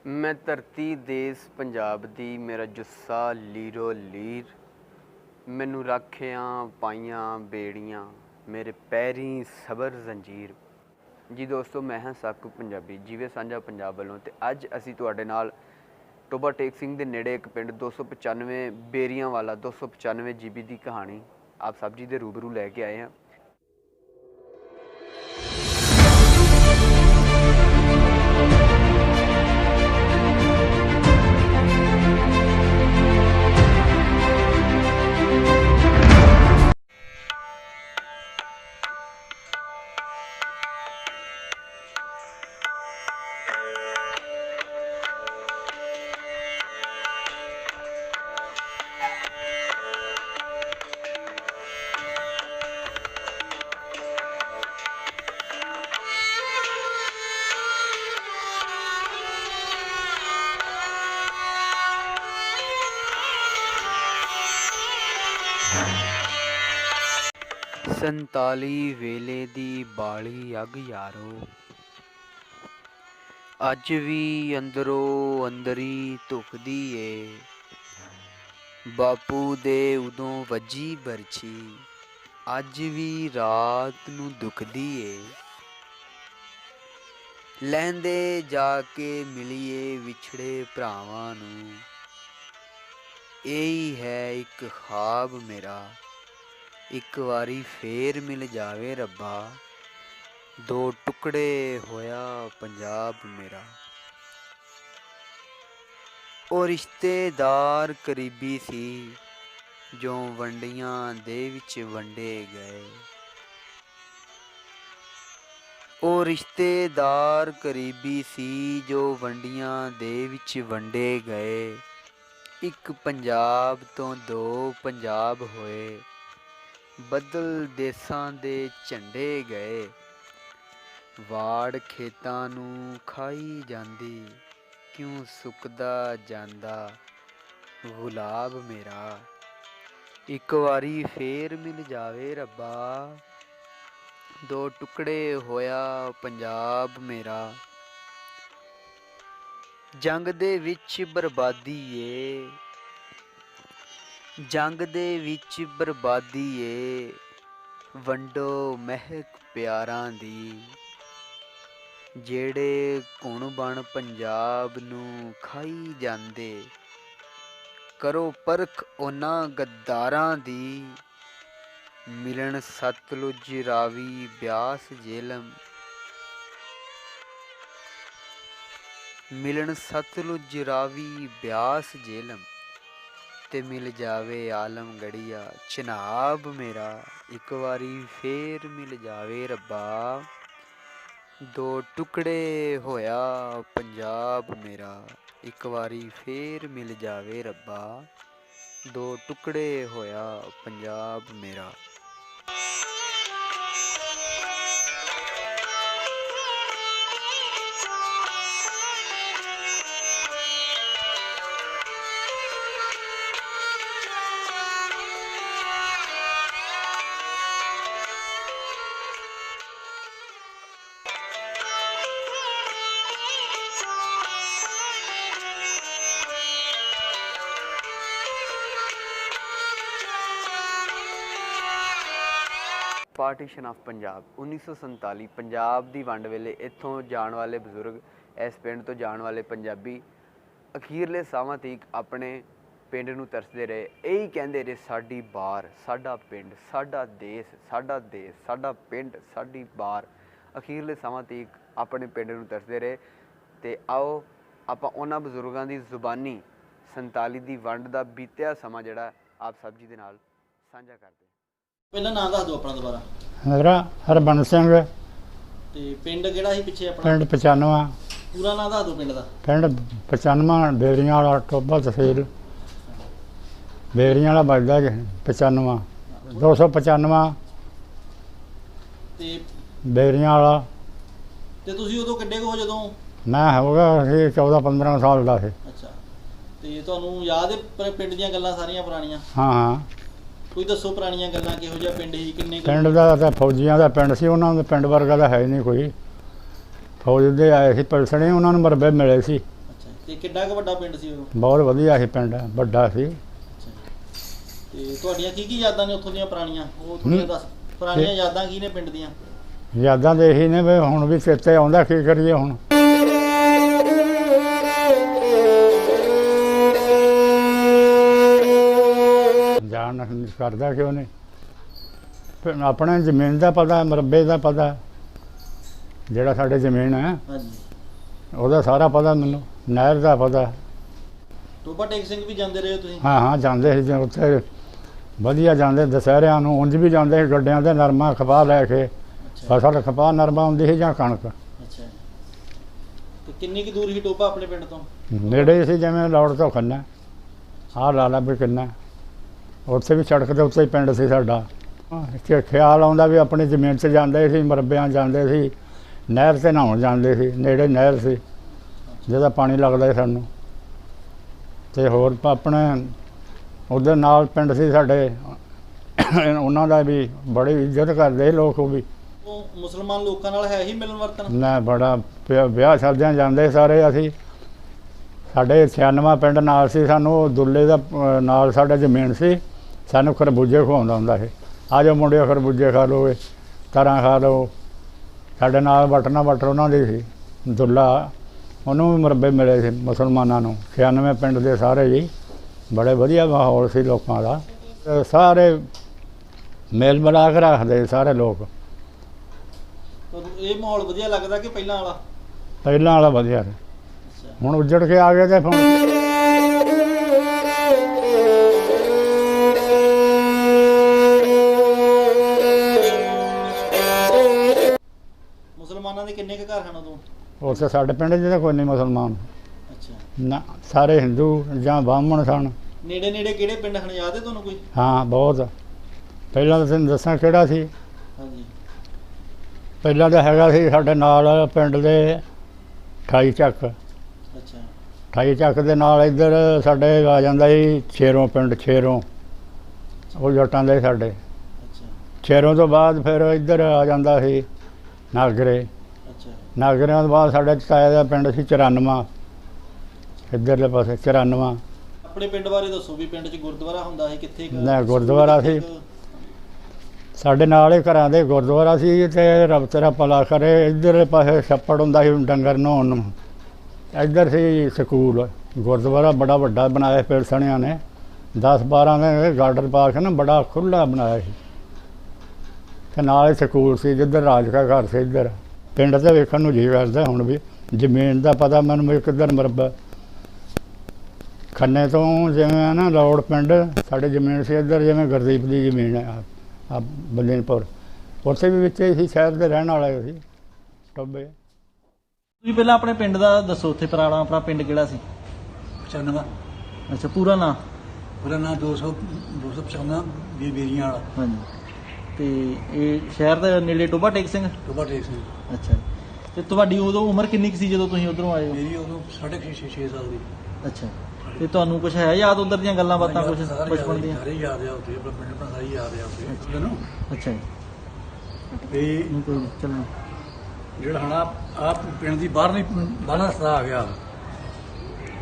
मैं धरती देश पंजाब दी मेरा जुस्सा लीरो लीर मैनू राखियां पाइयां बेड़ियां मेरे पैरीं सबर जंजीर। जी दोस्तों, मैं हाँ साकू पंजाबी जीवे सांझा पंजाब वालों ते अज असी तुहाडे नाल टोबा टेक सिंह दे नेड़े एक पिंड 295 बेरियां वाला 295 GB की कहानी आप सब जी दे रूबरू लैके आए हैं। संताली वेले दी बाली अग यारो अज भी अंदरों अंदरी धुखदी ए। बापू दे उदों वजी बरछी अज भी रात नूं दुखदी ए। लैंदे जाके मिलिए विछड़े भरावां नूं यही है एक ख्वाब मेरा एक वारी फेर मिल जावे रब्बा दो टुकड़े होया पंजाब मेरा। ओ रिश्तेदार करीबी सी जो वंडियां दे विच वंडे गए। ओ रिश्तेदार करीबी सी जो वंडियां दे विच वंडे गए। एक पंजाब तो दो पंजाब होए बदल देसां दे झंडे गए। वाड़ खेतां नूं खाई जांदी क्यों सुकदा जांदा गुलाब मेरा। एक वारी फेर मिल जावे रब्बा दो टुकड़े होया पंजाब मेरा। जंग दे विच बर्बादी ए जंग दे विच बर्बादी ए वंडो महक प्यारां दी। जेड़े घुण बण पंजाब नूं खाई जांदे करो परख उन्हां गद्दारां दी। मिलन सतलुज रावी ब्यास झेलम मिलन सतलुज रावी ब्यास झेलम ते मिल जावे आलम गड़िया चनाब मेरा। एक वारी फेर मिल जावे रब्बा दो टुकड़े होया पंजाब मेरा। एक वारी फेर मिल जावे रब्बा दो टुकड़े होया पंजाब मेरा। पार्टीशन ऑफ पंजाब 1947 पंजाब की वंड वेले इत्थों जाण वाले बजुर्ग इस पिंड तो जाण वाले पंजाबी अखीरले सावां तक अपने पिंड नूं तरसदे रहे। यही कहंदे रहे साडी बार साडा पिंड साडा देश साडा पिंड साडी बार। अखीरले सावां तक अपने पिंड नूं तरसदे रहे। ते आओ आपां उन्हां बजुर्गां दी जुबानी 47 दी वंड दा बीतिया समा जिहड़ा आप सब जी दे नाल साझा करदे। ਪਹਿਲਾਂ ਨਾਂ ਦੱਸ ਦਿਓ ਆਪਣਾ ਦੁਬਾਰਾ। मेरा हरबंस सिंह ਤੇ ਪਿੰਡ ਕਿਹੜਾ ਸੀ ਪਿੱਛੇ ਆਪਣਾ? पिंड 95 ਪੂਰਾ ਨਾਂ ਦੱਸ ਦਿਓ ਪਿੰਡ ਦਾ। पिंड 95 बेरियां वाला टोबा तहसील बेरियां वाला बजदा जी 95 295 ਤੇ बेरियां वाला। ਤੇ ਤੁਸੀਂ ਉਦੋਂ ਕਿੱਡੇ ਕੁ ਹੋ ਜਦੋਂ? मैं हो गया 14-15 साल का ਸੀ। ਅੱਛਾ, ਤੇ ਤੁਹਾਨੂੰ ਯਾਦ ਹੈ ਪਿੰਡ ਦੀਆਂ ਗੱਲਾਂ ਸਾਰੀਆਂ ਪੁਰਾਣੀਆਂ? हाँ हाँ ਕੋਈ ਦੱਸੋ ਪੁਰਾਣੀਆਂ ਗੱਲਾਂ, ਕਿਹੋ ਜਿਹਾ ਪਿੰਡ ਸੀ, ਕਿੰਨੇ पिंड का तो फौजियां का पिंड से उन्होंने पिंड वर्गा तो है नहीं कोई। फौज दे आए थे पिलसणे उन्होंने मरबे मिले सी। ਅੱਛਾ, ਤੇ ਕਿੱਡਾ ਕੁ ਵੱਡਾ ਪਿੰਡ ਸੀ ਉਦੋਂ? ਬਹੁਤ ਵਧੀਆ ਸੀ ਪਿੰਡ, ਵੱਡਾ ਸੀ। ਅੱਛਾ ਜੀ। ਤੇ ਤੁਹਾਡੀਆਂ ਕੀ ਕੀ ਯਾਦਾਂ ਨੇ ਉੱਥੋਂ ਦੀਆਂ ਪੁਰਾਣੀਆਂ, ਉਹ ਥੋੜ੍ਹੀਆਂ ਦੱਸ। ਪੁਰਾਣੀਆਂ ਯਾਦਾਂ ਕੀ ਨੇ ਪਿੰਡ ਦੀਆਂ? ਯਾਦਾਂ ਤਾਂ ਇਹੀ ਨੇ ਵੀ ਹੁਣ ਵੀ ਚੇਤੇ ਆਉਂਦਾ, ਕੀ ਕਰੀਏ ਹੁਣ। ਜਾਣ ਕਰਦਾ ਕਿਉਂ ਨਹੀਂ, ਫਿਰ ਆਪਣੇ ਜ਼ਮੀਨ ਦਾ ਪਤਾ, ਮਰਬੇ ਦਾ ਪਤਾ, ਜਿਹੜਾ ਸਾਡੇ ਜ਼ਮੀਨ ਹੈ ਹਾਂਜੀ। ਉਹਦਾ ਸਾਰਾ ਪਤਾ ਮੈਨੂੰ, ਨਹਿਰ ਦਾ ਪਤਾ। ਟੋਬਾ ਟੇਕ ਸਿੰਘ ਵੀ ਜਾਂਦੇ ਰਹੇ ਹੋ ਤੁਸੀਂ? ਹਾਂ ਹਾਂ, ਜਾਂਦੇ ਸੀ ਉੱਥੇ, ਵਧੀਆ ਜਾਂਦੇ ਦੁਸਹਿਰਿਆਂ ਨੂੰ, ਉਂਝ ਵੀ ਜਾਂਦੇ ਸੀ ਗੱਡਿਆਂ ਤੇ ਨਰਮਾ ਖਪਾ ਲੈ ਕੇ। ਅੱਛਾ ਫਸਲ ਖਪਾ ਨਰਮਾ ਹੁੰਦੀ ਸੀ ਜਾਂ ਕਣਕ। ਅੱਛਾ। ਤੇ ਕਿੰਨੀ ਕੁ ਦੂਰ ਸੀ ਟੋਬਾ ਆਪਣੇ ਪਿੰਡ ਤੋਂ? ਨੇੜੇ ਸੀ, ਜਿਵੇਂ ਲੌੜ ਤੋਂ ਖੰਨਾ, ਆਹ ਲਾ ਲਾ ਵੀ ਕਿੰਨਾ, ਉੱਥੇ ਵੀ ਸੜਕ ਦੇ ਉੱਤੇ ਹੀ ਪਿੰਡ ਸੀ ਸਾਡਾ। ਕਿ ਖਿਆਲ ਆਉਂਦਾ ਵੀ ਆਪਣੀ ਜ਼ਮੀਨ 'ਚ ਜਾਂਦੇ ਸੀ, ਮਰਬਿਆਂ ਜਾਂਦੇ ਸੀ, ਨਹਿਰ 'ਤੇ ਨਹਾਉਣ ਜਾਂਦੇ ਸੀ, ਨੇੜੇ ਨਹਿਰ ਸੀ ਜਿਹਦਾ ਪਾਣੀ ਲੱਗਦਾ ਸੀ ਸਾਨੂੰ। ਅਤੇ ਹੋਰ ਆਪਣੇ ਉਹਦੇ ਨਾਲ ਪਿੰਡ ਸੀ ਸਾਡੇ, ਉਹਨਾਂ ਦਾ ਵੀ ਬੜੀ ਇੱਜ਼ਤ ਕਰਦੇ ਸੀ ਲੋਕ। ਉਹ ਵੀ ਉਹ ਮੁਸਲਮਾਨ ਲੋਕਾਂ ਨਾਲ ਹੈ ਹੀ ਮਿਲਣ ਵਰਤਨ? ਨਾ, ਬੜਾ ਵਿਆਹ ਸ਼ਾਦੀਆਂ ਜਾਂਦੇ ਸਾਰੇ ਅਸੀਂ। ਸਾਡੇ 96 ਪਿੰਡ ਨਾਲ ਸੀ, ਸਾਨੂੰ ਦੁੱਲੇ ਦਾ ਨਾਲ ਸਾਡਾ ਜ਼ਮੀਨ ਸੀ, ਸਾਨੂੰ ਖਰਬੂਜੇ ਖਵਾਉਂਦਾ ਹੁੰਦਾ ਸੀ। ਆ ਜਾਓ ਮੁੰਡਿਓ, ਖਰਬੂਜੇ ਖਾ ਲਓ, ਤਰਾਂ ਖਾ ਲਓ। ਸਾਡੇ ਨਾਲ ਵਟਣਾ ਵਟਰ ਉਹਨਾਂ ਦੀ ਸੀ, ਦੁੱਲਾ, ਉਹਨੂੰ ਵੀ ਮਰਬੇ ਮਿਲੇ ਸੀ ਮੁਸਲਮਾਨਾਂ ਨੂੰ। 96 ਪਿੰਡ ਦੇ ਸਾਰੇ ਜੀ, ਬੜੇ ਵਧੀਆ ਮਾਹੌਲ ਸੀ ਲੋਕਾਂ ਦਾ, ਸਾਰੇ ਮੇਲ ਮਿਲਾ ਕੇ ਰੱਖਦੇ ਸਾਰੇ ਲੋਕ। ਤੁਹਾਨੂੰ ਇਹ ਮਾਹੌਲ ਵਧੀਆ ਲੱਗਦਾ ਕਿ ਪਹਿਲਾਂ ਵਾਲਾ? ਪਹਿਲਾਂ ਵਾਲਾ ਵਧੀਆ ਸੀ, ਅੱਛਾ। ਹੁਣ ਉੱਜੜ ਕੇ ਆ ਗਏ ਤੇ ਹੁਣ ਮੁਸਲਮਾਨਾਂ ਦੇ ਕਿੰਨੇ ਕੁ ਘਰ ਹਨ ਉਦੋਂ? ਉੱਥੇ ਸਾਡੇ ਪਿੰਡ 'ਚ ਤਾਂ ਕੋਈ ਨਹੀਂ ਮੁਸਲਮਾਨ, ਅੱਛਾ। ਨਾ, ਸਾਰੇ ਹਿੰਦੂ ਜਾਂ ਬਾਹਮਣ ਸਨ। ਨੇੜੇ ਨੇੜੇ ਕਿਹੜੇ ਪਿੰਡ ਹਨ, ਯਾਦ ਹੈ ਤੁਹਾਨੂੰ ਕੋਈ? ਹਾਂ, ਬਹੁਤ। ਪਹਿਲਾਂ ਤਾਂ ਤੈਨੂੰ ਦੱਸਾਂ ਕਿਹੜਾ ਸੀ। ਹਾਂਜੀ। ਪਹਿਲਾਂ ਤਾਂ ਹੈਗਾ ਸੀ ਸਾਡੇ ਨਾਲ ਪਿੰਡ ਦੇ 28 ਚੱਕ। ਅੱਛਾ। 28 ਚੱਕ ਦੇ ਨਾਲ ਇੱਧਰ ਸਾਡੇ ਆ ਜਾਂਦਾ ਸੀ ਛੇਰੋਂ ਪਿੰਡ, ਛੇਰੋਂ, ਉਹ ਜੱਟਾਂ ਦੇ ਸਾਡੇ। ਅੱਛਾ ਛੇਰੋਂ ਤੋਂ ਬਾਅਦ ਫਿਰ ਇੱਧਰ ਆ ਜਾਂਦਾ ਸੀ ਨਾਗਰੇ। ਅੱਛਾ। ਨਾਗਰਿਆਂ ਤੋਂ ਬਾਅਦ ਸਾਡੇ ਤਾਇਆ ਦਾ ਪਿੰਡ ਸੀ 94, ਇੱਧਰਲੇ ਪਾਸੇ 94। ਆਪਣੇ ਪਿੰਡ ਬਾਰੇ ਦੱਸੋ ਵੀ ਪਿੰਡ 'ਚ ਗੁਰਦੁਆਰਾ ਹੁੰਦਾ ਸੀ ਕਿੱਥੇ ਕੁ? ਨਾ, ਗੁਰਦੁਆਰਾ ਸੀ ਸਾਡੇ ਨਾਲ ਹੀ, ਘਰਾਂ ਦੇ ਗੁਰਦੁਆਰਾ ਸੀ। ਅਤੇ ਰੱਬ ਤੇਰਾ ਭਲਾ ਕਰੇ, ਇੱਧਰਲੇ ਪਾਸੇ ਛੱਪੜ ਹੁੰਦਾ ਸੀ ਡੰਗਰ ਨਹਾਉਣ ਨੂੰ, ਇੱਧਰ ਸੀ ਸਕੂਲ। ਗੁਰਦੁਆਰਾ ਬੜਾ ਵੱਡਾ ਬਣਾਇਆ ਪਿਲਸਣਿਆਂ ਨੇ, 10-12 ਦੇ ਗਾਰਡਨ ਪਾ ਕੇ ਨਾ, ਬੜਾ ਖੁੱਲ੍ਹਾ ਬਣਾਇਆ ਸੀ। ਅਤੇ ਨਾਲ ਹੀ ਸਕੂਲ ਸੀ, ਜਿੱਧਰ ਰਾਜ ਕਾ ਘਰ ਸੀ। ਇੱਧਰ ਪਿੰਡ 'ਤੇ ਵੇਖਣ ਨੂੰ ਜੀ ਕਰਦਾ ਹੁਣ ਵੀ। ਜ਼ਮੀਨ ਦਾ ਪਤਾ ਮੈਨੂੰ ਵੀ ਕਿੱਧਰ ਮਰਬਾ, ਖੰਨੇ ਤੋਂ ਜਿਵੇਂ ਨਾ ਲੌੜ ਪਿੰਡ ਸਾਡੇ ਜ਼ਮੀਨ ਸੀ, ਇੱਧਰ ਜਿਵੇਂ ਗੁਰਦੀਪ ਦੀ ਜ਼ਮੀਨ ਹੈ ਆ ਬਲੇਨਪੁਰ, ਉੱਥੇ ਵੀ ਵਿੱਚ ਹੀ ਸ਼ਹਿਰ ਦੇ ਰਹਿਣ ਵਾਲੇ ਸੀ ਟੋਬੇ। ਤੁਸੀਂ ਪਹਿਲਾਂ ਆਪਣੇ ਪਿੰਡ ਦਾ ਦੱਸੋ, ਉੱਥੇ ਪੁਰਾਣਾ ਆਪਣਾ ਪਿੰਡ ਕਿਹੜਾ ਸੀ? 95। ਅੱਛਾ, ਪੂਰਾ ਨਾਂ? ਪੂਰਾ ਨਾਂ 295 ਬੇਰੀਆਂ ਵਾਲਾ। ਹਾਂਜੀ। ਤੇ ਇਹ ਸ਼ਹਿਰ ਦੇ ਨੇੜੇ ਟੋਬਾ ਟੇਕ ਸਿੰਘ? ਟੋਬਾ ਟੇਕ ਸਿੰਘ। ਅੱਛਾ। ਤੇ ਤੁਹਾਡੀ ਉਦੋਂ ਉਮਰ ਕਿੰਨੀ ਕੁ ਸੀ ਜਦੋਂ ਤੁਸੀਂ ਉਧਰੋਂ ਆਏ ਹੋ? ਮੇਰੀ ਉਦੋਂ 6.5 ਸਾਲ ਦੀ। ਅੱਛਾ। ਤੇ ਤੁਹਾਨੂੰ ਕੁਝ ਹੈ ਯਾਦ ਉਧਰ ਦੀਆਂ ਗੱਲਾਂ ਬਾਤਾਂ, ਕੁਝ ਬਚਪਨ ਦੀਆਂ? ਸਾਰੇ ਯਾਦ ਆ ਉੱਥੇ, ਆਪਣਾ ਪਿੰਡ ਆਪਣਾ ਸਾਰੀ ਯਾਦ ਆ ਉੱਥੇ ਨੂੰ। ਅੱਛਾ ਜੀ। ਤੇ ਨਹੀਂ ਕੋਈ ਚੱਲਣਾ। ਜਿਹੜਾ ਹੁਣ ਆਪ ਪਿੰਡ ਦੀ ਬਾਹਰਲਾ ਰਸਤਾ ਆ ਗਿਆ,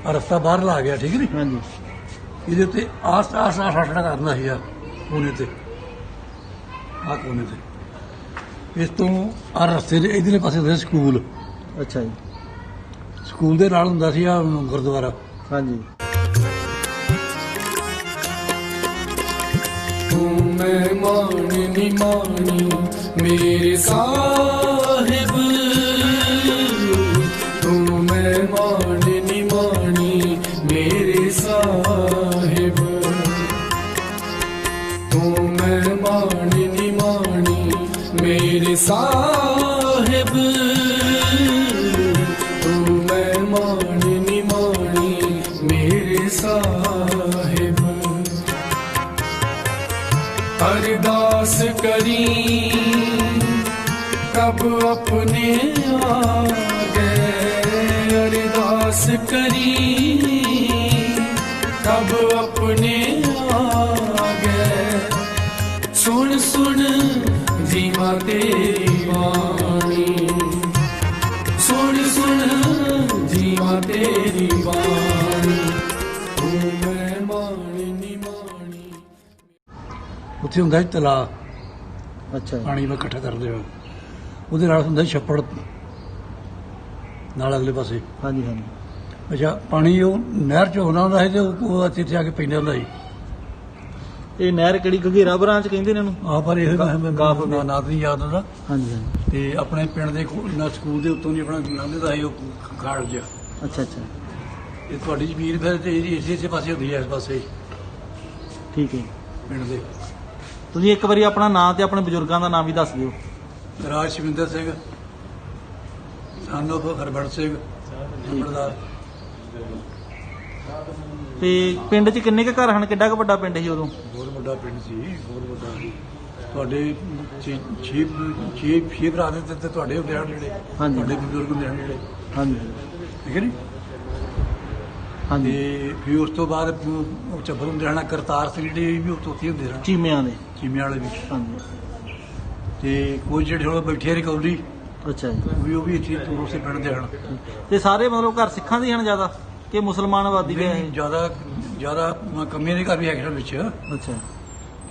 ਆ ਰਸਤਾ ਬਾਹਰਲਾ ਆ ਗਿਆ, ਠੀਕ ਨਹੀਂ? ਹਾਂਜੀ। ਇਹਦੇ ਉੱਤੇ ਆਸ ਆਸੜਾ ਕਰਨਾ ਸੀਗਾ ਕੋਨੇ ਤੇ, ਆ ਕੋਨੇ ਤੇ। ਇਸ ਤੋਂ ਆ ਰਸਤੇ ਦੇ ਇਧਰਲੇ ਪਾਸੇ ਹੁੰਦਾ ਸਕੂਲ। ਅੱਛਾ ਜੀ। ਸਕੂਲ ਦੇ ਨਾਲ ਹੁੰਦਾ ਸੀ ਆ ਗੁਰਦੁਆਰਾ। ਹਾਂਜੀ। ਤੂੰ ਮਹਿਮਾਨ ਨੀ ਮਾਣੀ ਮੇਰੇ ਸਾਹਿਬ, ਤੂੰ ਮਹਿਮਾਨ ਨੀ ਮਾਣੀ ਮੇਰੇ ਸਾਹਿਬ, ਤੂੰ ਮਹਿਮਾਨ ਨੀ ਮਾਣੀ ਮੇਰੇ ਸਾਹਿਬ, ਤੂੰ ਮਹਿਮਾਨ ਨੀ ਮਾਣੀ ਮੇਰੇ ਸਾਹਿਬ। अरदास करी कब अपने आ गए, अरदास करी कब अपने आ गए, सुन सुन जीवा तेरी वाणी, सुन सुन जीवा तेरी वाणी। ਉੱਥੇ ਹੁੰਦਾ ਸੀ ਤਲਾਅ, ਅੱਛਾ ਜੀ। ਪਾਣੀ ਵਾ ਇਕੱਠਾ ਕਰਦੇ ਹੋ, ਉਹਦੇ ਨਾਲ ਹੁੰਦਾ ਸੀ ਛੱਪੜ ਨਾਲ ਅਗਲੇ ਪਾਸੇ। ਹਾਂਜੀ ਹਾਂਜੀ। ਅੱਛਾ, ਪਾਣੀ ਉਹ ਨਹਿਰ ਚ ਆਉਂਦਾ ਹੁੰਦਾ ਸੀ ਤੇ ਉਹ ਇੱਥੇ ਆ ਕੇ ਪੈਂਦਾ ਹੁੰਦਾ ਸੀ। ਇਹ ਨਹਿਰ ਕਿਹੜੀ ਘਗੇਰਾ ਬ੍ਰਾਂਚ ਕਹਿੰਦੇ ਨੇ ਇਹਨੂੰ? ਆ ਪਰ ਇਹ ਗਾਫ ਨਾ ਨਹੀਂ ਯਾਦ ਹੁੰਦਾ। ਹਾਂਜੀ ਹਾਂਜੀ। ਤੇ ਆਪਣੇ ਪਿੰਡ ਦੇ ਸਕੂਲ ਦੇ ਉੱਤੋਂ ਦੀ ਆਪਣਾ ਲੰਘਦੇ ਦਾ ਸੀ ਉਹ ਖਾੜ ਜਿਹਾ। ਅੱਛਾ ਅੱਛਾ, ਇਹ ਤੁਹਾਡੀ ਜ਼ਮੀਨ ਫਿਰ ਤੇ ਇਸੇ ਪਾਸੇ ਹੁੰਦੀ ਹੈ, ਇਸ ਪਾਸੇ ਠੀਕ ਹੈ। ਪਿੰਡ ਦੇ। ਤੁਸੀਂ ਇੱਕ ਵਾਰੀ ਆਪਣਾ ਨਾਂ ਤੇ ਆਪਣੇ ਬਜ਼ੁਰਗਾਂ ਦਾ ਨਾਮ ਵੀ ਦੱਸ ਦਿਓ। ਰਾਜ ਸ਼ਿਵਿੰਦਰ ਸਿੰਘ, ਸਾਨੂੰ ਹਰਬੰਸ ਸਿੰਘ ਨੰਬਰਦਾਰ। ਤੇ ਪਿੰਡ 'ਚ ਕਿੰਨੇ ਕੁ ਘਰ ਹਨ? ਕਿੱਡਾ ਕੁ ਵੱਡਾ ਪਿੰਡ ਸੀ ਉਦੋਂ? ਬਹੁਤ ਵੱਡਾ ਪਿੰਡ ਸੀ, ਬਹੁਤ ਵੱਡਾ ਸੀ। ਤੁਹਾਡੇ ਛੇ ਭਰਾ ਦੇ ਤੇ ਤੁਹਾਡੇ ਹੁੰਦੇ ਹਨ ਜਿਹੜੇ, ਹਾਂਜੀ। ਤੁਹਾਡੇ ਬਜ਼ੁਰਗ ਹੁੰਦੇ ਹਨ ਜਿਹੜੇ, ਹਾਂਜੀ ਠੀਕ ਹੈ ਨੀ? ਹਾਂਜੀ। ਤੇ ਫਿਰ ਉਸ ਤੋਂ ਬਾਅਦ ਉਹ ਚੱਬਰ ਹੁੰਦੇ ਹਨ, ਕਰਤਾਰ ਸਿੰਘ ਜਿਹੜੇ ਵੀ ਉੱਥੇ ਹੁੰਦੇ ਹਨ, ਚੀਮਿਆਂ ਦੇ। ਚੀਮਿਆਂ ਵਾਲੇ ਵੀ। ਹਾਂਜੀ। ਤੇ ਕੋਈ ਜਿਹੜੇ ਹੁਣ ਬੈਠੇ ਰਿਕਵਰੀ ਅੱਛਾ ਜੀ। ਉਹ ਵੀ ਇੱਥੇ ਉਸੇ ਪਿੰਡ ਦੇ ਹਨ। ਤੇ ਸਾਰੇ ਮਤਲਬ ਘਰ ਸਿੱਖਾਂ ਦੇ ਹਨ ਜ਼ਿਆਦਾ ਕਿ ਮੁਸਲਮਾਨ ਆਬਾਦੀ ਦੇ ਹੈ? ਜ਼ਿਆਦਾ ਕਮੀਆਂ ਦੇ ਘਰ ਵੀ ਹੈਗੇ ਵਿੱਚ, ਅੱਛਾ।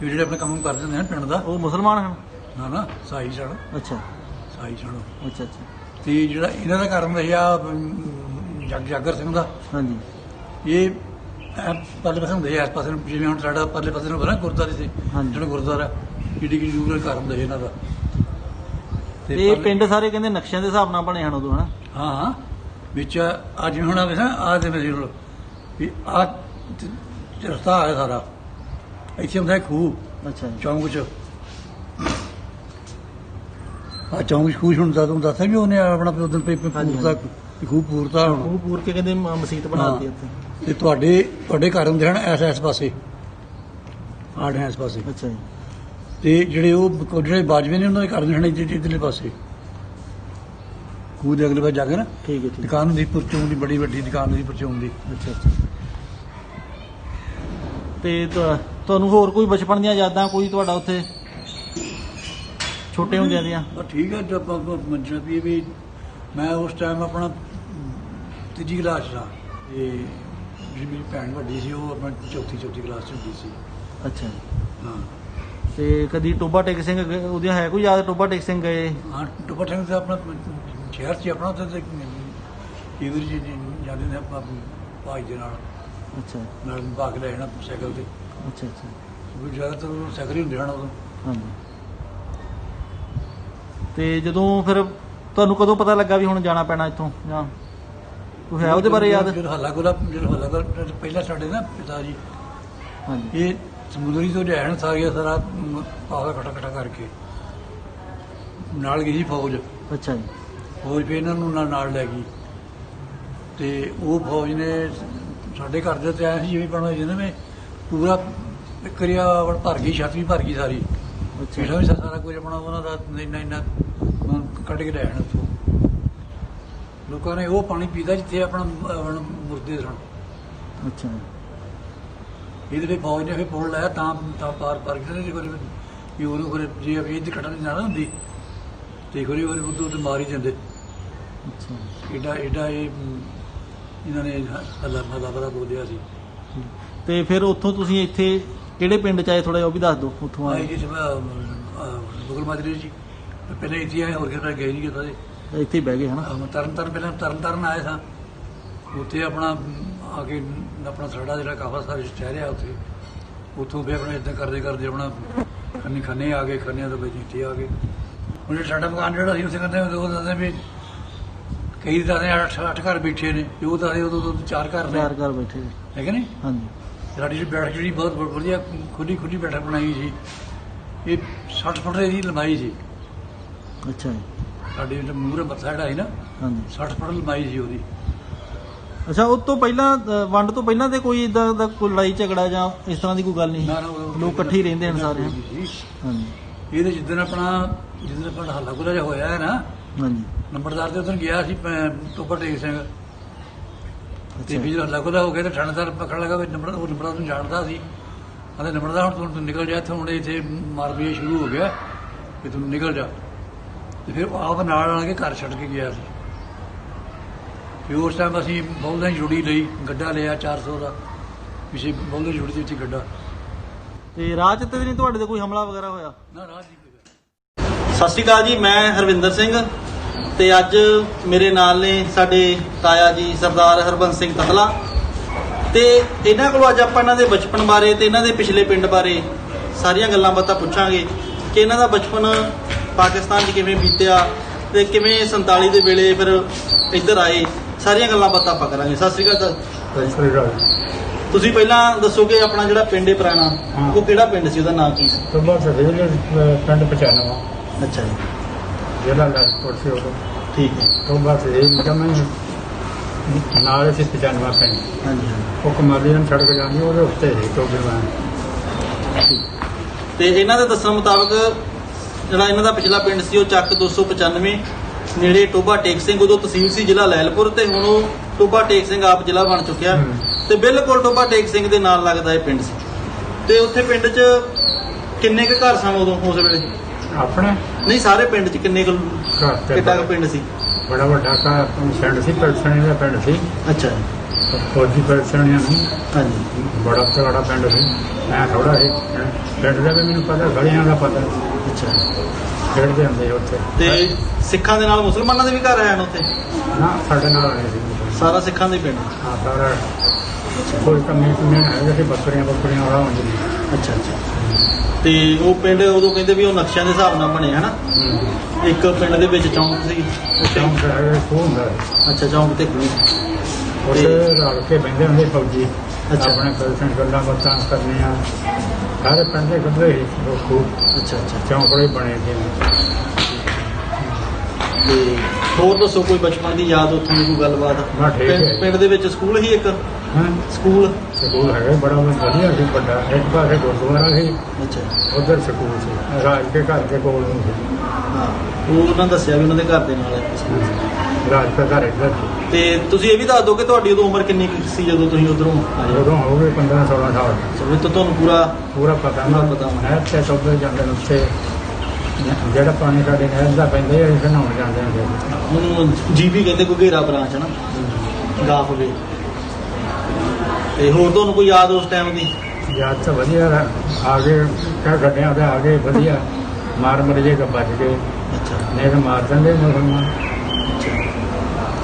ਕਿ ਜਿਹੜੇ ਆਪਣੇ ਕੰਮ ਕਰਦੇ ਹੁੰਦੇ ਹਨ ਪਿੰਡ ਦਾ। ਉਹ ਮੁਸਲਮਾਨ ਹਨ? ਨਾ ਸਾਈ ਸਣ, ਅੱਛਾ ਸਾਈ ਸਣ। ਅੱਛਾ ਅੱਛਾ। ਤੇ ਜਿਹੜਾ ਇਹਨਾਂ ਦਾ ਘਰ ਹੁੰਦਾ ਸੀ ਆ ਜਾਗਰ ਸਿੰਘ ਦਾ, ਹਾਂਜੀ ਇਹ ਪਰਲੇ ਪਾਸੇ ਹੁੰਦੇ ਸੀ, ਇਸ ਪਾਸੇ ਨੂੰ, ਜਿਵੇਂ ਹੁਣ ਸਾਡਾ ਪਰਲੇ ਪਾਸੇ ਨੂੰ ਬਣਾ ਗੁਰਦੁਆਰੇ ਸੀ, ਹਾਂਜੀ। ਜਿਹੜਾ ਗੁਰਦੁਆਰਾ ਕਿੱਡੀ ਕਿੱਡੀ ਦੂਰ ਘਰ ਹੁੰਦਾ ਸੀ ਇਹਨਾਂ ਦਾ। ਤੇ ਇਹ ਪਰਲੇ- ਪਿੰਡ ਸਾਰੇ ਕਹਿੰਦੇ ਨਕਸ਼ਿਆਂ ਦੇ ਹਿਸਾਬ ਨਾਲ ਬਣੇ ਹਨ ਉਦੋਂ, ਹਨਾ? ਹਾਂ ਵਿੱਚ ਅੱਜ ਹੁਣ ਆਵੇ ਨਾ ਆ ਦੇ ਮੇਰੇ ਕੋਲ ਵੀ ਆ ਰਸਤਾ ਹੈ ਸਾਰਾ, ਇੱਥੇ ਹੁੰਦਾ ਖੂਹ ਅੱਛਾ ਜੀ। ਚੌਂਕ ਚ। ਆ ਚੌਂਕ ਚ ਖੂਹ ਹੁੰਦਾ, ਤੂੰ ਦੱਸਿਆ ਵੀ ਉਹਨੇ ਆਪਣਾ ਉਦੋਂ ਪੂਰਤਾ, ਖੂਹ ਪੂਰਤਾ ਹੁਣ। ਉਹ ਪੂਰ ਕੇ ਕਹਿੰਦੇ ਮਸਜਿਦ ਬਣਾ ਦਿੱਤੀ ਇੱਥੇ। ਤੇ ਤੁਹਾਡੇ ਘਰ ਹੁੰਦੇ ਹਨ ਇਸ ਪਾਸੇ, ਆੜੇ ਇਸ ਪਾਸੇ। ਅੱਛਾ ਜੀ। ਤੇ ਜਿਹੜੇ ਉਹ ਜਿਹੜੇ ਬਾਜਵੇ ਨੇ ਉਹਨਾਂ ਦੇ ਘਰ ਹੁੰਦੇ ਹਨ ਇੱਧਰਲੇ ਪਾਸੇ, ਖੂਹ ਦੇ ਅਗਲੇ ਪਾਸੇ ਜਾ ਕੇ ਨਾ ਠੀਕ ਹੈ ਠੀਕ ਹੈ। ਦੁਕਾਨ ਦੀ ਪੁਰਚੋਂ ਦੀ, ਬੜੀ ਵੱਡੀ ਦੁਕਾਨ ਦੀ ਪੁਰਚੋਂ ਦੀ। ਅੱਛਾ ਅੱਛਾ। ਤੇ ਤੁਹਾਨੂੰ ਹੋਰ ਕੋਈ ਬਚਪਨ ਦੀਆਂ ਯਾਦਾਂ ਕੋਈ ਤੁਹਾਡਾ ਉੱਥੇ ਛੋਟੇ ਹੁੰਦਿਆਂ ਦੀਆਂ? ਠੀਕ ਹੈ, ਜਦ ਮੰਨਣਾ ਵੀ ਮੈਂ ਉਸ ਟਾਈਮ ਆਪਣਾ ਤੀਜੀ ਕਲਾਸ 'ਚ ਸਾਂ, ਤੇ ਜਿਹੜੀ ਮੇਰੀ ਭੈਣ ਵੱਡੀ ਸੀ ਉਹ ਆਪਣਾ ਚੌਥੀ ਕਲਾਸ 'ਚ ਹੁੰਦੀ ਸੀ। ਅੱਛਾ ਜੀ। ਹਾਂ ਤੇ ਕਦੀ ਟੋਬਾ ਟੇਕ ਸਿੰਘ ਉਹਦੀਆਂ ਹੈ ਕੋਈ ਯਾਦ? ਟੋਬਾ ਟੇਕ ਸਿੰਘ ਗਏ? ਹਾਂ, ਟੁੱਬਾ ਸਿੰਘ ਦਾ ਆਪਣਾ ਸ਼ਹਿਰ 'ਚ ਆਪਣਾ ਉੱਥੇ ਕਈ ਵਾਰੀ ਜਾਂਦੇ ਨੇ ਆਪਾਂ ਭਾਈ ਦੇ ਨਾਲ ਅੱਛਾ ਭਾਗ ਲੈ ਜਾਣਾ ਸਾਈਕਲ ਤੇ। ਅੱਛਾ ਅੱਛਾ। ਕਿਉਂਕਿ ਜ਼ਿਆਦਾਤਰ ਉਹ ਸਾਈਕਲ ਹੀ ਹੁੰਦੇ ਹਨ ਉਦੋਂ। ਹਾਂਜੀ। ਤੇ ਜਦੋਂ ਫਿਰ ਤੁਹਾਨੂੰ ਕਦੋਂ ਪਤਾ ਲੱਗਾ ਵੀ ਹੁਣ ਜਾਣਾ ਪੈਣਾ ਇੱਥੋਂ, ਜਾਂ ਕੋਈ ਹੈ ਉਹਦੇ ਬਾਰੇ ਯਾਦ? ਜਦੋਂ ਹੱਲਾ ਗੁਲਾ ਪਹਿਲਾਂ ਸਾਡੇ ਨਾ ਪਿਤਾ ਜੀ ਹਾਂਜੀ ਇਹ ਸਮੁੰਦਰੀ ਤੋਂ ਲਿਆਣ ਸਾਰਾ ਪਾਵਾ ਇਕੱਠਾ ਕਰਕੇ ਨਾਲ ਗਈ ਸੀ ਫੌਜ। ਅੱਛਾ ਜੀ। ਫੌਜ ਫਿਰ ਇਹਨਾਂ ਨੂੰ ਨਾਲ ਲੈ ਗਈ, ਤੇ ਉਹ ਫੌਜ ਨੇ ਸਾਡੇ ਘਰ ਦੇ ਤੇ ਆਇਆ ਸੀ ਜਿਵੇਂ ਬਣਾਇਆ ਜਿਹਨਾਂ ਨੇ ਪੂਰਾ ਕਰਿਆ ਭਰ ਗਈ, ਛੱਤ ਵੀ ਭਰ ਗਈ ਸਾਰੀ, ਅੱਛਾ ਪਿਛਾ ਵੀ ਸਾਰਾ ਕੁਝ ਆਪਣਾ ਉਹਨਾਂ ਦਾ ਇੰਨਾ ਕੱਢ ਕੇ ਲੈ ਆਣ ਉੱਥੋਂ। ਲੋਕਾਂ ਨੇ ਉਹ ਪਾਣੀ ਪੀਤਾ ਜਿੱਥੇ ਆਪਣਾ ਮੁਰਦੇ ਸਨ। ਅੱਛਾ। ਇਹਦੇ ਲਈ ਫੌਜ ਨੇ ਫਿਰ ਪੁੱਲ ਲਾਇਆ ਤਾਂ ਪਾਰ ਕੀਤਾ ਸੀ। ਕਿ ਉਹਨੂੰ ਫਿਰ ਜੇ ਇਹਦੀ ਕੱਟਣ ਦੀ ਨਾ ਹੁੰਦੀ ਤੇ ਖੋਰੀ ਉਦੋਂ ਤੇ ਮਾਰ ਹੀ ਜਾਂਦੇ। ਅੱਛਾ। ਏਡਾ ਇਹ ਇਹਨਾਂ ਨੇ ਹੱਲਾ ਬੜਾ ਬੋਲਿਆ ਸੀ। ਤੇ ਫਿਰ ਉੱਥੋਂ ਤੁਸੀਂ ਇੱਥੇ ਕਿਹੜੇ ਪਿੰਡ ਚ ਆਏ, ਥੋੜਾ ਜਿਹਾ ਉਹ ਵੀ ਦੱਸ ਦਿਓ। ਉੱਥੋਂ ਆਏ ਆਏ ਜੀ ਮੁਗਲ ਮਾਜਰੇ ਜੀ, ਪਹਿਲਾਂ ਇੱਥੇ ਆਏ, ਹੋਰ ਕਿਤੇ ਗਏ ਨਹੀਂ ਕਿਤੇ। ਇੱਥੇ ਹੀ ਬਹਿ ਗਏ, ਹਨਾ? ਪਹਿਲਾਂ ਤਰਨ ਆਏ ਸਾਂ, ਉੱਥੇ ਆਪਣਾ ਆ ਕੇ ਆਪਣਾ ਸਾਡਾ ਜਿਹੜਾ ਕਾਫਾ ਸਾਰਾ ਸ਼ਹਿਰ ਆ ਉੱਥੇ, ਉੱਥੋਂ ਫਿਰ ਆਪਣਾ ਇੱਦਾਂ ਕਰਦੇ ਆਪਣਾ ਖੰਨੇ ਆ ਗਏ, ਖੰਨਿਆਂ ਤੋਂ ਵਿੱਚ ਇੱਥੇ ਆ ਗਏ। ਹੁਣ ਸਾਡਾ ਮਕਾਨ ਜਿਹੜਾ ਸੀ ਉੱਥੇ ਕਹਿੰਦੇ ਉਹ ਦੱਸਦੇ ਵੀ ਕਈ ਦੱਸਦੇ 8 ਘਰ ਬੈਠੇ ਨੇ, ਉਹ ਦੱਸਦੇ ਉਦੋਂ 4 ਘਰ ਨੇ, 4 ਘਰ ਬੈਠੇ। ਹੈ ਕਿ ਨਹੀਂ? ਹਾਂਜੀ। ਸਾਡੀ ਜਿਹੜੀ ਬੈਠਕ ਜਿਹੜੀ ਬਹੁਤ ਵਧੀਆ ਖੁੱਲੀ ਬੈਠਕ ਬਣਾਈ ਸੀ, ਇਹ 60 ਫੁੱਟ ਦੀ ਲੰਬਾਈ ਸੀ ਅੱਛਾ ਜੀ। ਸਾਡੀ ਜਿਹੜਾ ਮੂਹਰੇ ਮੱਥਾ ਜਿਹੜਾ ਸੀ ਨਾ, ਹਾਂਜੀ 60 ਫੁੱਟ ਲੰਬਾਈ ਸੀ ਉਹਦੀ। ਅੱਛਾ। ਉਸ ਤੋਂ ਪਹਿਲਾਂ ਵੰਡ ਤੋਂ ਪਹਿਲਾਂ ਤੇ ਕੋਈ ਇਦਾਂ ਦਾ ਕੋਈ ਲੜਾਈ ਝਗੜਾ ਜਾਂ ਇਸ ਤਰ੍ਹਾਂ ਦੀ ਕੋਈ ਗੱਲ ਨਹੀਂ? ਨਾ, ਉਦੋਂ ਲੋਕ ਇਕੱਠੇ ਹੀ ਰਹਿੰਦੇ ਹਨ ਸਾਰੇ? ਸੀ। ਹਾਂਜੀ ਇਹਦੇ ਜਿੱਦਣ ਆਪਣਾ ਹੱਲਾ ਗੁੱਲਾ ਜਿਹਾ ਹੋਇਆ ਹੈ ਨਾ, ਹਾਂਜੀ। ਨੰਬਰਦਾਰ ਦੇ ਉਦੋਂ ਗਿਆ ਸੀ ਟੋਬਾ ਟੇਕ ਸਿੰਘ, ਤੇ ਅੱਛਾ ਵੀ ਜਦੋਂ ਹੱਲਾ ਗੁੱਲਾ ਹੋ ਗਿਆ ਤੇ ਥਾਣੇਦਾਰ ਪਕੜ ਲਗਾ ਵੀ ਨੰਬਰਦਾਰ ਨੂੰ ਜਾਣਦਾ ਸੀ। ਕਹਿੰਦੇ ਨੰਬਰਦਾਰ ਹੁਣ ਤੂੰ ਨਿਕਲ ਜਾ ਇੱਥੋਂ, ਹੁਣ ਇੱਥੇ ਮਾਰਪੀਟ ਸ਼ੁਰੂ ਹੋ ਗਿਆ ਕਿ ਤੂੰ ਨਿਕਲ ਜਾ। ਤੇ ਫਿਰ ਆਪ ਨਾਲ ਆ ਕੇ ਘਰ ਛੱਡ ਕੇ ਗਿਆ ਸੀ। ਫਿਰ ਉਸ ਟਾਈਮ ਅਸੀਂ ਬਲਦਾਂ ਦੀ ਜੁੜੀ ਲਈ, ਗੱਡਾ ਲਿਆ 400 ਦਾ, ਪਿੱਛੇ ਬਲਦਾਂ ਦੀ ਜੁੜੀ ਦੇ ਵਿੱਚ ਗੱਡਾ। ਤੇ ਰਾਹ 'ਚ ਤੇ ਨਹੀਂ ਤੁਹਾਡੇ ਤੇ ਕੋਈ ਹਮਲਾ ਵਗੈਰਾ ਹੋਇਆ? ਨਾ ਰਾਜ ਦੀ ਕੋਈ ਸਤਿ ਸ਼੍ਰੀ ਅਕਾਲ ਜੀ, ਮੈਂ ਹਰਵਿੰਦਰ ਸਿੰਘ ਤੇ ਅੱਜ ਮੇਰੇ ਨਾਲ ਨੇ ਸਾਡੇ ਤਾਇਆ ਜੀ ਸਰਦਾਰ ਹਰਬੰਸ ਸਿੰਘ ਤਤਲਾ ਤੇ ਇਹਨਾਂ ਕੋਲੋਂ ਅੱਜ ਆਪਾਂ ਇਹਨਾਂ ਦੇ ਬਚਪਨ ਬਾਰੇ ਤੇ ਇਹਨਾਂ ਦੇ ਪਿਛਲੇ ਪਿੰਡ ਬਾਰੇ ਸਾਰੀਆਂ ਗੱਲਾਂ ਬਾਤਾਂ ਪੁੱਛਾਂਗੇ ਕਿ ਇਹਨਾਂ ਦਾ ਬਚਪਨ ਪਾਕਿਸਤਾਨ 'ਚ ਕਿਵੇਂ ਬੀਤਿਆ ਤੇ ਕਿਵੇਂ 47 ਦੇ ਵੇਲੇ ਫਿਰ ਇੱਧਰ ਆਏ। ਸਾਰੀਆਂ ਗੱਲਾਂ ਬਾਤਾਂ ਆਪਾਂ ਕਰਾਂਗੇ। ਸਤਿ ਸ਼੍ਰੀ ਅਕਾਲ ਸਤਿ ਸ੍ਰੀ ਅਕਾਲ। ਤੁਸੀਂ ਪਹਿਲਾਂ ਦੱਸੋ ਕਿ ਆਪਣਾ ਜਿਹੜਾ ਪਿੰਡ ਹੈ ਪੁਰਾਣਾ ਹਾਂ। ਉਹ ਕਿਹੜਾ ਪਿੰਡ ਸੀ, ਉਹਦਾ ਨਾਂ ਕੀ ਸੀ? ਸੁਬਾ ਸਵੇਰੇ ਪਿੰਡ 95 ਅੱਛਾ ਜੀ, ਜ਼ਿਲ੍ਹਾ ਲੈਪੁਰ ਸੀ ਉਦੋਂ। ਠੀਕ ਹੈ। ਸੁਬਾ ਸਵੇਰੇ ਜਮਨ ਨਾਲ ਸੀ 95 ਪਿੰਡ। ਹਾਂਜੀ ਹਾਂਜੀ। ਉਹ ਕਮਾਲੀਆਂ ਸੜਕ ਜਾਂਦੀ ਉਹਦੇ ਉੱਤੇ ਸੀ ਟੋਬੇ ਵਾਂ। ਤੇ ਇਹਨਾਂ ਦੇ ਦੱਸਣ ਮੁਤਾਬਕ ਜਿਹੜਾ ਇਹਨਾਂ ਦਾ ਪਿਛਲਾ ਪਿੰਡ ਸੀ ਉਹ ਚੱਕ 295 ਨੇੜੇ ਟੋਬਾ ਟੇਕ ਸਿੰਘ, ਉਦੋਂ ਤਹਿਸੀਲ ਸੀ ਜ਼ਿਲ੍ਹਾ ਲੈਲਪੁਰ ਤੇ ਹੁਣ ਉਹ ਟੋਬਾ ਟੇਕ ਸਿੰਘ ਆਪ ਜ਼ਿਲ੍ਹਾ ਬਣ ਚੁੱਕਿਆ ਤੇ ਬਿਲਕੁਲ ਟੋਬਾ ਟੇਕ ਸਿੰਘ ਦੇ ਨਾਲ ਲੱਗਦਾ ਇਹ ਪਿੰਡ ਸੀ। ਤੇ ਉੱਥੇ ਪਿੰਡ 'ਚ ਕਿੰਨੇ ਕੁ ਘਰ ਸਨ ਉਦੋਂ ਉਸ ਵੇਲੇ? ਆਪਣੇ ਨਹੀਂ, ਸਾਰੇ ਪਿੰਡ 'ਚ ਕਿੰਨੇ ਕੁ ਘਰ ਤੇ ਕਿੱਡਾ ਕੁ ਪਿੰਡ ਸੀ? ਬੜਾ ਵੱਡਾ ਪਿੰਡ ਸੀ, ਪੈਲਸਣੀ ਦਾ ਪਿੰਡ ਸੀ। ਅੱਛਾ ਫੌਜੀ ਪੈਲਸਣੀਆਂ ਸੀ, ਹਾਂਜੀ। ਬੜਾ ਤਗੜਾ ਪਿੰਡ ਸੀ। ਮੈਂ ਥੋੜਾ ਸੀ ਪਿੰਡ ਦਾ ਵੀ ਮੈਨੂੰ ਪਤਾ, ਗਲੀਆਂ ਦਾ ਪਤਾ। ਅੱਛਾ। ਖੇਡਦੇ ਹੁੰਦੇ ਸੀ ਉੱਥੇ। ਤੇ ਸਿੱਖਾਂ ਦੇ ਨਾਲ ਮੁਸਲਮਾਨਾਂ ਦੇ ਵੀ ਘਰ ਆਏ ਹਨ ਉੱਥੇ? ਨਾ ਸਾਡੇ ਨਾਲ ਆਏ ਸੀ ਸਾਰਾ ਸਿੱਖਾਂ ਦੇ ਪਿੰਡ? ਹਾਂ ਸਾਰਾ। ਕੋਈ ਕਮੀ ਨਹੀਂ ਹੈਗਾ ਸੀ, ਬੱਕਰੀਆਂ ਵਾਲਾ ਹੁੰਦੀ। ਅੱਛਾ ਅੱਛਾ। ਤੇ ਉਹ ਪਿੰਡ ਉਦੋਂ ਕਹਿੰਦੇ ਵੀ ਉਹ ਨਕਸ਼ਿਆਂ ਦੇ ਹਿਸਾਬ ਨਾਲ ਬਣੇ ਹਨਾ? ਇੱਕ ਪਿੰਡ ਦੇ ਵਿੱਚ ਚੌਂਕ ਸੀ ਚੌਂਕ ਹੈਗਾ ਖੂਹ ਹੁੰਦਾ ਸੀ। ਅੱਛਾ, ਚੌਂਕ ਤੇ ਖੂਹ। ਉੱਥੇ ਰਲ ਕੇ ਬਹਿੰਦੇ ਹੁੰਦੇ ਫੌਜੀ। ਅੱਛਾ। ਆਪਣੇ ਪੈਲਸਣ ਗੱਲਾਂ ਬਾਤਾਂ ਕਰਨੀਆਂ ਸਾਰੇ ਪਿੰਡ ਦੇ ਕੱਢੇ ਸੀ ਉਹ ਖੂਹ। ਅੱਛਾ ਅੱਛਾ। ਚੌਂਕ ਵਾਲੇ ਬਣੇ ਸੀ। ਤੇ ਹੋਰ ਦੱਸੋ ਕੋਈ ਬਚਪਨ ਦੀ ਯਾਦ ਉੱਥੋਂ ਦੀ ਕੋਈ ਗੱਲਬਾਤ? ਹਾਂ, ਠੀਕ ਹੈ। ਪਿੰਡ ਦੇ ਵਿੱਚ ਸਕੂਲ ਹੀ ਇੱਕ? ਹਾਂ, ਸਕੂਲ? ਸਕੂਲ ਹੈਗਾ ਬੜਾ ਵਧੀਆ ਸੀ, ਵੱਡਾ। ਇੱਕ ਪਾਸੇ ਗੁਰਦੁਆਰਾ ਸੀ, ਅੱਛਾ। ਉਧਰ ਸਕੂਲ ਸੀ। ਰਾਜ ਕੇ ਘਰ ਦੇ ਕੋਲ ਨੂੰ ਸੀ। ਹਾਂ, ਉਹ ਉਹਨਾਂ ਦੱਸਿਆ ਵੀ ਉਹਨਾਂ ਦੇ ਘਰ ਦੇ ਨਾਲ ਇੱਕ ਸਕੂਲ ਸੀ। ਰਾਜ ਦਾ ਘਰ ਇੱਧਰ ਸੀ। ਤੇ ਤੁਸੀਂ ਇਹ ਵੀ ਦੱਸ ਦਿਓ ਕਿ ਤੁਹਾਡੀ ਉਦੋਂ ਉਮਰ ਕਿੰਨੀ ਕੁ ਸੀ ਜਦੋਂ ਤੁਸੀਂ ਉਧਰੋਂ ਆਏ? ਉਦੋਂ ਹੋ ਗਏ 15-16 ਸਾਲ। ਸਭ ਤੋਂ ਤੁਹਾਨੂੰ ਪੂਰਾ ਪੂਰਾ ਪਤਾ ਨਾ ਪਤਾ। ਨਹਿਰ ਤੇ ਟੋਬੇ ਜਾਂਦੇ ਨੇ ਉੱਥੇ, ਜਿਹੜਾ ਪਾਣੀ ਸਾਡੇ ਨਹਿਰ ਦਾ ਪੈਂਦਾ ਹੈ ਅਸੀਂ ਨਹਾਉਣ ਜਾਂਦੇ ਹੁੰਦੇ। ਉਹਨੂੰ ਜੀਬੀ ਕਹਿੰਦੇ, ਕੋਈ ਘੇਰਾ ਬ੍ਰਾਂਚ ਹੈ ਨਾ, ਗਾ ਹੋਵੇ। ਤੇ ਹੋਰ ਤੁਹਾਨੂੰ ਕੋਈ ਯਾਦ ਉਸ ਟਾਈਮ ਦੀ? ਯਾਦ ਤਾਂ ਵਧੀਆ ਆ ਗਏ ਕਿਆ ਗੱਡਿਆਂ ਤੇ ਆ ਗਏ ਵਧੀਆ, ਮਾਰ ਮਰਜੇ ਕੇ ਬਚ ਗਏ, ਅੱਛਾ ਨਹੀਂ ਤਾਂ ਮਾਰ ਦਿੰਦੇ ਮੁਸਲਮਾਨ।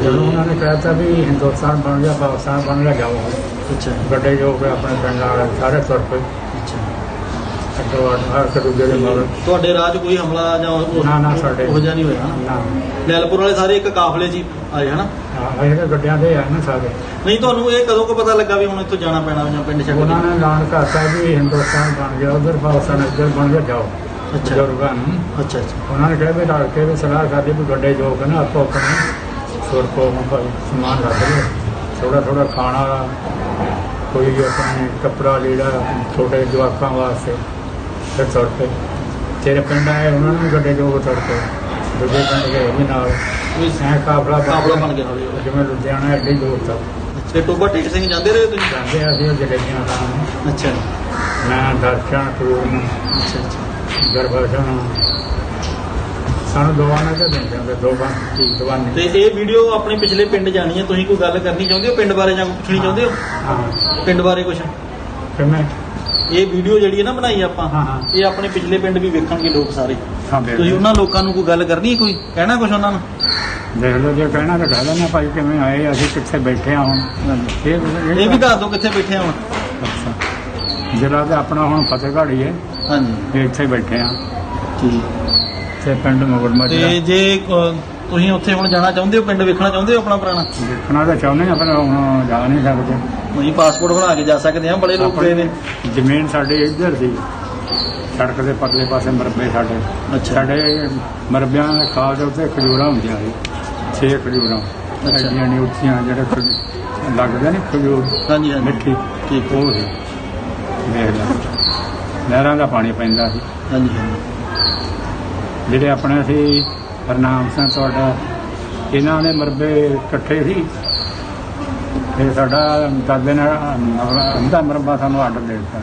ਜਦੋਂ ਉਹਨਾਂ ਨੇ ਕਹਿਤਾ ਵੀ ਹਿੰਦੁਸਤਾਨ ਬਣ ਗਿਆ, ਪਾਕਿਸਤਾਨ ਬਣ ਗਿਆ, ਜਾਓ। ਅੱਛਾ ਗੱਡੇ ਜੋ ਕੇ ਆਪਣੇ ਪਿੰਡ ਵਾਲੇ ਸਾਰੇ ਤੁਰ ਪਏ। ਅੱਛਾ। ਅੱਡੋ ਅੱਡ ਹਰ ਦੂਜੇ ਦੇ ਮਗਰ। ਤੁਹਾਡੇ ਰਾਹ 'ਚ ਕੋਈ ਹਮਲਾ ਜਾਂ ਨਾ ਸਾਡੇ ਉਹ ਜਿਹਾ ਨਹੀਂ ਹੋਇਆ ਨਾ? ਨਾ। ਲੈਲਪੁਰ ਵਾਲੇ ਸਾਰੇ ਇੱਕ ਕਾਫਲੇ 'ਚ ਹੀ ਆਏ ਹਨਾ? ਹਾਂ, ਇਹ ਗੱਡਿਆਂ ਦੇ ਆ ਨਾ ਸਾਰੇ। ਨਹੀਂ, ਤੁਹਾਨੂੰ ਇਹ ਕਦੋਂ ਕੁ ਪਤਾ ਲੱਗਾ ਵੀ ਹੁਣ ਇੱਥੋਂ ਜਾਣਾ ਪੈਣਾ ਜਾਂ ਪਿੰਡ ਛੱਡ ਉਹਨਾਂ ਕੇ? ਨੇ ਐਲਾਨ ਕਰਤਾ ਵੀ ਹਿੰਦੁਸਤਾਨ ਬਣ ਗਿਆ, ਉਧਰ ਪਾਕਿਸਤਾਨ ਇੱਧਰ ਬਣ ਗਿਆ, ਜਾਓ। ਅੱਛਾ। ਬਜ਼ੁਰਗਾਂ ਨੂੰ ਅੱਛਾ ਅੱਛਾ। ਉਹਨਾਂ ਨੇ ਕਿਹਾ ਵੀ ਰਲ ਕੇ ਵੀ ਸਲਾਹ ਕਰਦੇ ਵੀ ਗੱਡੇ ਜੋ ਕੇ ਨਾ ਆਪੋ ਆਪਣੇ ਸੁਰ ਕੋ ਸਮਾਨ ਰੱਖ ਲਓ, ਥੋੜਾ ਥੋੜਾ ਖਾਣਾ, ਕੋਈ ਆਪਣੇ ਕੱਪੜਾ ਲੀੜਾ ਛੋਟੇ ਜਵਾਕਾਂ ਵਾਸਤੇ। ਫਿਰ ਤੁਰ ਪਏ। ਤੇਰੇ ਪਿੰਡ ਆਏ, ਉਹਨਾਂ ਨੂੰ ਗੱਡੇ ਜੋ ਤੁਰ ਪਏ। ਦੂਜੇ ਪਿੰਡ ਗਏ ਵੀ ਨਾਲ, ਐਂ ਕਾਫਲਾ ਬਣ ਗਿਆ ਹੌਲੀ ਹੌਲੀ। ਜਿਵੇਂ ਲੁਧਿਆਣਾ ਐਡੀ ਦੂਰ ਤੱਕ। ਤੇ ਟੋਬਾ ਟੇਕ ਸਿੰਘ ਜਾਂਦੇ ਰਹੇ ਤੁਸੀਂ? ਜਾਂਦੇ ਅਸੀਂ ਉਹ ਜਲੇਬੀਆਂ ਖਾਣ। ਅੱਛਾ ਮੈਂ ਦਰਸ਼ਨ ਕਰੂਨ ਅੱਛਾ ਅੱਛਾ। ਦਰਬਾਰ ਸਾਨੂੰ ਦੁਆਨਾ ਤੇ ਦਿੰਦੇ ਹੁੰਦੇ, ਦੁਆਨੇ। ਤੇ ਇਹ ਵੀਡੀਓ ਆਪਣੇ ਪਿਛਲੇ ਪਿੰਡ ਜਾਣੀ ਹੈ, ਤੁਸੀਂ ਕੋਈ ਗੱਲ ਕਰਨੀ ਚਾਹੁੰਦੇ ਹੋ ਪਿੰਡ ਬਾਰੇ ਜਾਂ ਕੋਈ ਪੁੱਛਣੀ ਚਾਹੁੰਦੇ ਹੋ ਹਾਂ। ਪਿੰਡ ਬਾਰੇ ਕੁਝ? ਕਿਵੇਂ? ਇਹ ਵੀਡੀਓ ਜਿਹੜੀ ਹੈ ਨਾ ਬਣਾਈ ਆਪਾਂ, ਹਾਂ, ਹਾਂ। ਇਹ ਆਪਣੇ ਪਿਛਲੇ ਪਿੰਡ ਵੀ ਵੇਖਣਗੇ ਲੋਕ ਸਾਰੇ। ਹਾਂ, ਤੁਸੀਂ ਉਹਨਾਂ ਲੋਕਾਂ ਨੂੰ ਕੋਈ ਗੱਲ ਕਰਨੀ ਹੈ, ਕੋਈ ਕਹਿਣਾ ਕੁਝ ਉਹਨਾਂ ਨੂੰ? ਦੇਖ ਲਓ, ਜੇ ਕਹਿਣਾ ਤਾਂ ਕਹਿ ਲੈਣਾ ਭਾਈ ਕਿਵੇਂ ਆਏ, ਅਸੀਂ ਕਿੱਥੇ ਬੈਠੇ ਹਾਂ ਹੁਣ। ਇਹ ਵੀ ਦੱਸ ਦਿਓ ਕਿੱਥੇ ਬੈਠੇ ਹਾਂ ਹੁਣ। ਅੱਛਾ। ਜ਼ਿਲ੍ਹਾ ਤੇ ਆਪਣਾ ਹੁਣ ਫਤਿਹਗੜ੍ਹ ਹੀ ਹੈ। ਹਾਂਜੀ, ਇਹ ਇੱਥੇ ਬੈਠੇ ਹਾਂ। ਠੀਕ। ਤੇ ਪਿੰਡ ਮਗਰਮੱਝ ਤੇ ਜੇ ਤੁਸੀਂ ਉੱਥੇ ਹੁਣ ਜਾਣਾ ਚਾਹੁੰਦੇ ਹੋ, ਪਿੰਡ ਵੇਖਣਾ ਚਾਹੁੰਦੇ ਹੋ ਆਪਣਾ ਪੁਰਾਣਾ? ਦੇਖਣਾ ਤਾਂ ਚਾਹੁੰਦੇ ਹਾਂ, ਪਰ ਹੁਣ ਜਾ ਨਹੀਂ ਸਕਦੇ। ਨਹੀਂ, ਪਾਸਪੋਰਟ ਬਣਾ ਕੇ ਜਾ ਸਕਦੇ ਹਾਂ, ਬੜੇ ਲੋਕ ਗਏ ਨੇ। ਜ਼ਮੀਨ ਸਾਡੇ ਇੱਧਰ ਸੀ, ਸੜਕ ਦੇ ਪਰਲੇ ਪਾਸੇ ਮਰਬੇ ਸਾਡੇ। ਅੱਛਾ। ਸਾਡੇ ਮਰਬਿਆਂ ਦੇ ਖਾਲ ਦੇ ਉੱਤੇ ਖਜੂਰਾਂ ਹੁੰਦੀਆਂ ਸੀ, 6 ਖਜੂਰਾਂ ਐਡੀਆਂ ਨੇ ਉੱਚੀਆਂ, ਜਿਹੜੇ ਲੱਗਦੇ ਨੇ ਖਜੂਰ ਹਾਂਜੀ ਹਾਂਜੀ, ਮਿੱਠੀ। ਠੀਕ। ਉਹ ਸੀ, ਦੇਖ ਲੈ, ਨਹਿਰਾਂ ਦਾ ਪਾਣੀ ਪੈਂਦਾ ਸੀ। ਹਾਂਜੀ ਹਾਂਜੀ। ਜਿਹੜੇ ਆਪਣੇ ਸੀ ਹਰਨਾਮ ਸਿੰਘ ਤੁਹਾਡਾ, ਇਹਨਾਂ ਦੇ ਮਰਬੇ ਇਕੱਠੇ ਸੀ। ਤੇ ਸਾਡਾ ਦਾਦੇ ਨੇ ਅੱਧਾ ਮਰਬਾ ਸਾਨੂੰ ਅੱਡ ਦੇ ਦਿੱਤਾ।